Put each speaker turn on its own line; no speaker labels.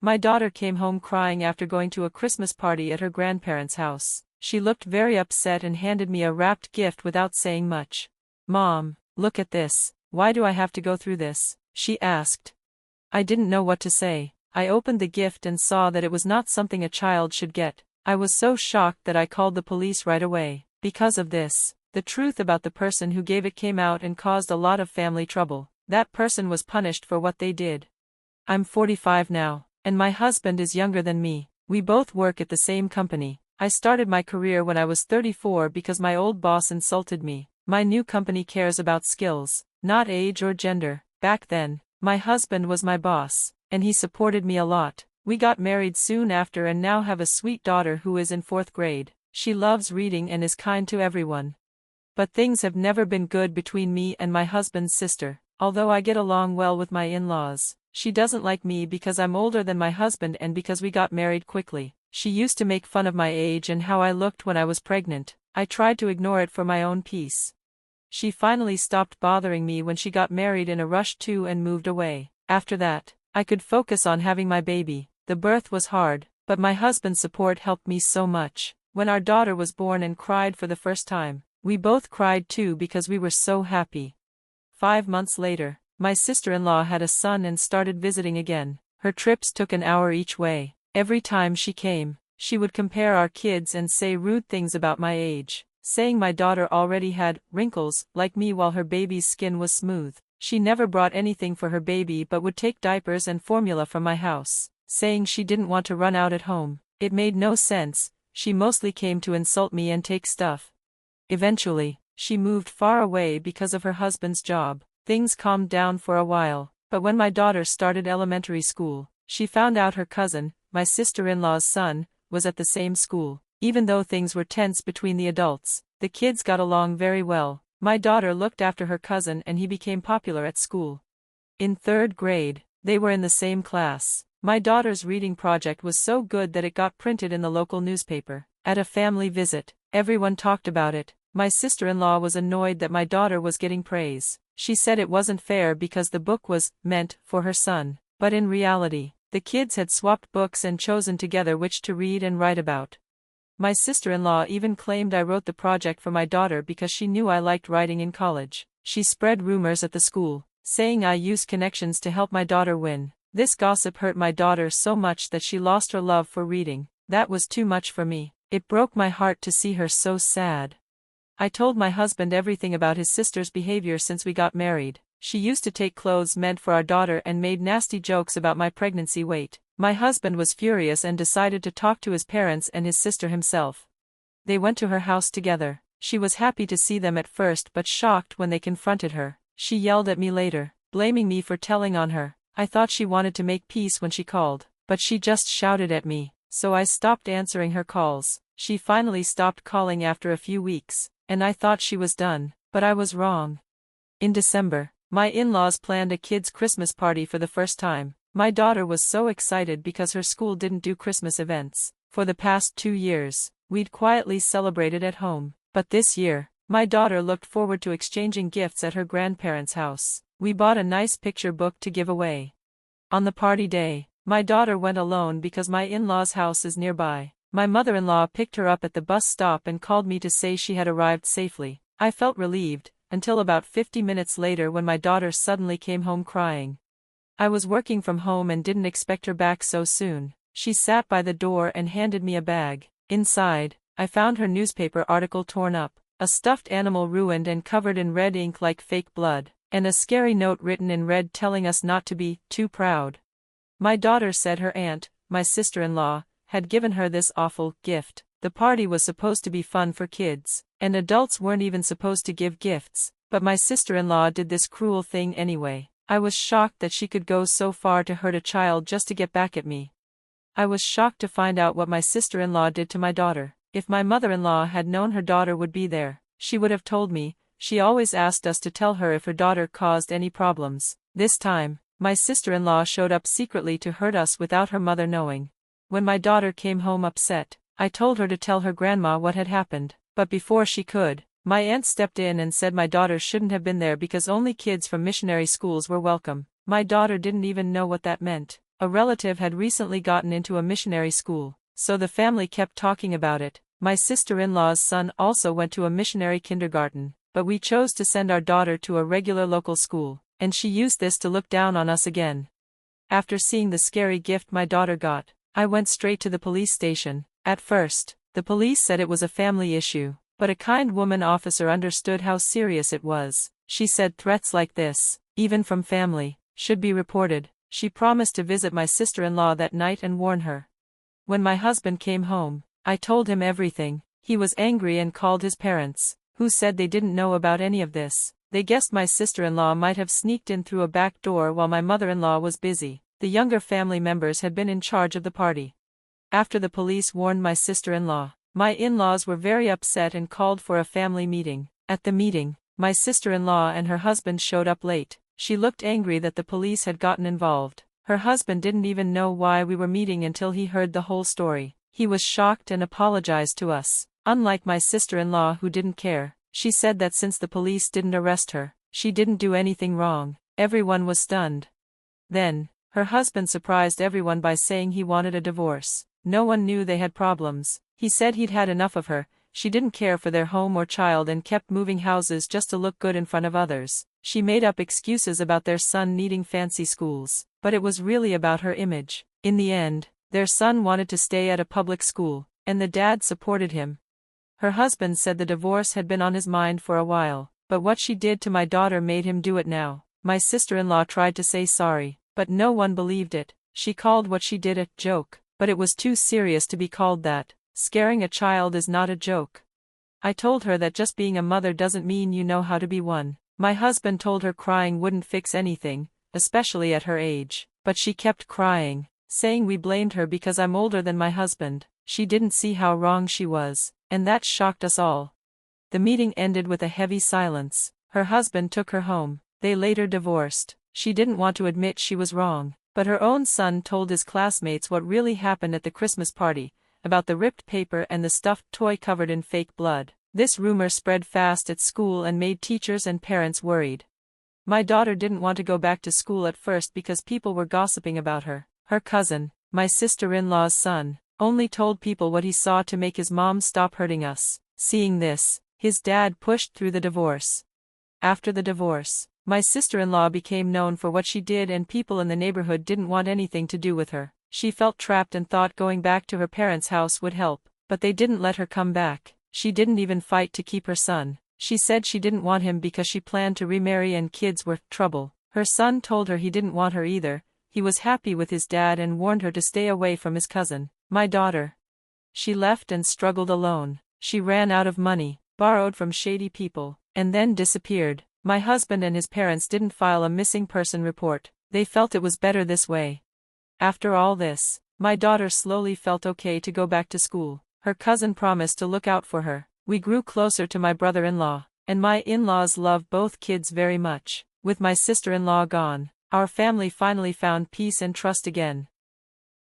My daughter came home crying after going to a Christmas party at her grandparents' house. She looked very upset and handed me a wrapped gift without saying much. "Mom, look at this. Why do I have to go through this?" she asked. I didn't know what to say. I opened the gift and saw that it was not something a child should get. I was so shocked that I called the police right away. Because of this, the truth about the person who gave it came out and caused a lot of family trouble. That person was punished for what they did. I'm 45 now, and my husband is younger than me. We both work at the same company. I started my career when I was 34 because my old boss insulted me. My new company cares about skills, not age or gender. Back then, my husband was my boss, and he supported me a lot. We got married soon after and now have a sweet daughter who is in 4th grade. She loves reading and is kind to everyone. But things have never been good between me and my husband's sister. Although I get along well with my in-laws, she doesn't like me because I'm older than my husband and because we got married quickly. She used to make fun of my age and how I looked when I was pregnant. I tried to ignore it for my own peace. She finally stopped bothering me when she got married in a rush too and moved away. After that, I could focus on having my baby. The birth was hard, but my husband's support helped me so much. When our daughter was born and cried for the first time, we both cried too because we were so happy. 5 months later, my sister-in-law had a son and started visiting again. Her trips took an hour each way. Every time she came, she would compare our kids and say rude things about my age, saying my daughter already had wrinkles like me while her baby's skin was smooth. She never brought anything for her baby but would take diapers and formula from my house, saying she didn't want to run out at home. It made no sense. She mostly came to insult me and take stuff. Eventually, she moved far away because of her husband's job. Things calmed down for a while, but when my daughter started elementary school, she found out her cousin, my sister-in-law's son, was at the same school. Even though things were tense between the adults, the kids got along very well. My daughter looked after her cousin and he became popular at school. In 3rd grade, they were in the same class. My daughter's reading project was so good that it got printed in the local newspaper. At a family visit, everyone talked about it. My sister-in-law was annoyed that my daughter was getting praise. She said it wasn't fair because the book was meant for her son. But in reality, the kids had swapped books and chosen together which to read and write about. My sister-in-law even claimed I wrote the project for my daughter because she knew I liked writing in college. She spread rumors at the school, saying I used connections to help my daughter win. This gossip hurt my daughter so much that she lost her love for reading. That was too much for me. It broke my heart to see her so sad. I told my husband everything about his sister's behavior since we got married. She used to take clothes meant for our daughter and made nasty jokes about my pregnancy weight. My husband was furious and decided to talk to his parents and his sister himself. They went to her house together. She was happy to see them at first but shocked when they confronted her. She yelled at me later, blaming me for telling on her. I thought she wanted to make peace when she called, but she just shouted at me, so I stopped answering her calls. She finally stopped calling after a few weeks, and I thought she was done, but I was wrong. In December, my in-laws planned a kids' Christmas party for the first time. My daughter was so excited because her school didn't do Christmas events. For the past 2 years, we'd quietly celebrated at home. But this year, my daughter looked forward to exchanging gifts at her grandparents' house. We bought a nice picture book to give away. On the party day, my daughter went alone because my in-laws' house is nearby. My mother-in-law picked her up at the bus stop and called me to say she had arrived safely. I felt relieved, until about 50 minutes later when my daughter suddenly came home crying. I was working from home and didn't expect her back so soon. She sat by the door and handed me a bag. Inside, I found her newspaper article torn up, a stuffed animal ruined and covered in red ink like fake blood, and a scary note written in red telling us not to be too proud. My daughter said her aunt, my sister-in-law, had given her this awful gift. The party was supposed to be fun for kids, and adults weren't even supposed to give gifts, but my sister-in-law did this cruel thing anyway. I was shocked that she could go so far to hurt a child just to get back at me. I was shocked to find out what my sister-in-law did to my daughter. If my mother-in-law had known her daughter would be there, she would have told me. She always asked us to tell her if her daughter caused any problems. This time, my sister-in-law showed up secretly to hurt us without her mother knowing. When my daughter came home upset, I told her to tell her grandma what had happened, but before she could, my aunt stepped in and said my daughter shouldn't have been there because only kids from missionary schools were welcome. My daughter didn't even know what that meant. A relative had recently gotten into a missionary school, so the family kept talking about it. My sister-in-law's son also went to a missionary kindergarten, but we chose to send our daughter to a regular local school, and she used this to look down on us again. After seeing the scary gift my daughter got, I went straight to the police station. At first, the police said it was a family issue, but a kind woman officer understood how serious it was. She said threats like this, even from family, should be reported. She promised to visit my sister-in-law that night and warn her. When my husband came home, I told him everything. He was angry and called his parents, who said they didn't know about any of this. They guessed my sister-in-law might have sneaked in through a back door while my mother-in-law was busy. The younger family members had been in charge of the party. After the police warned my sister-in-law, my in-laws were very upset and called for a family meeting. At the meeting, my sister-in-law and her husband showed up late. She looked angry that the police had gotten involved. Her husband didn't even know why we were meeting until he heard the whole story. He was shocked and apologized to us. Unlike my sister-in-law who didn't care, she said that since the police didn't arrest her, she didn't do anything wrong. Everyone was stunned. Then, her husband surprised everyone by saying he wanted a divorce. No one knew they had problems. He said he'd had enough of her. She didn't care for their home or child and kept moving houses just to look good in front of others. She made up excuses about their son needing fancy schools, but it was really about her image. In the end, their son wanted to stay at a public school, and the dad supported him. Her husband said the divorce had been on his mind for a while, but what she did to my daughter made him do it now. My sister-in-law tried to say sorry, but no one believed it. She called what she did a joke, but it was too serious to be called that. Scaring a child is not a joke. I told her that just being a mother doesn't mean you know how to be one. My husband told her crying wouldn't fix anything, especially at her age, but she kept crying, saying we blamed her because I'm older than my husband. She didn't see how wrong she was, and that shocked us all. The meeting ended with a heavy silence. Her husband took her home. They later divorced. She didn't want to admit she was wrong, but her own son told his classmates what really happened at the Christmas party, about the ripped paper and the stuffed toy covered in fake blood. This rumor spread fast at school and made teachers and parents worried. My daughter didn't want to go back to school at first because people were gossiping about her. Her cousin, my sister-in-law's son, only told people what he saw to make his mom stop hurting us. Seeing this, his dad pushed through the divorce. After the divorce, my sister-in-law became known for what she did and people in the neighborhood didn't want anything to do with her. She felt trapped and thought going back to her parents' house would help, but they didn't let her come back. She didn't even fight to keep her son. She said she didn't want him because she planned to remarry and kids were trouble. Her son told her he didn't want her either. He was happy with his dad and warned her to stay away from his cousin. My daughter. She left and struggled alone. She ran out of money, borrowed from shady people, and then disappeared. My husband and his parents didn't file a missing person report. They felt it was better this way. After all this, my daughter slowly felt okay to go back to school. Her cousin promised to look out for her. We grew closer to my brother-in-law, and my in-laws love both kids very much. With my sister-in-law gone, our family finally found peace and trust again.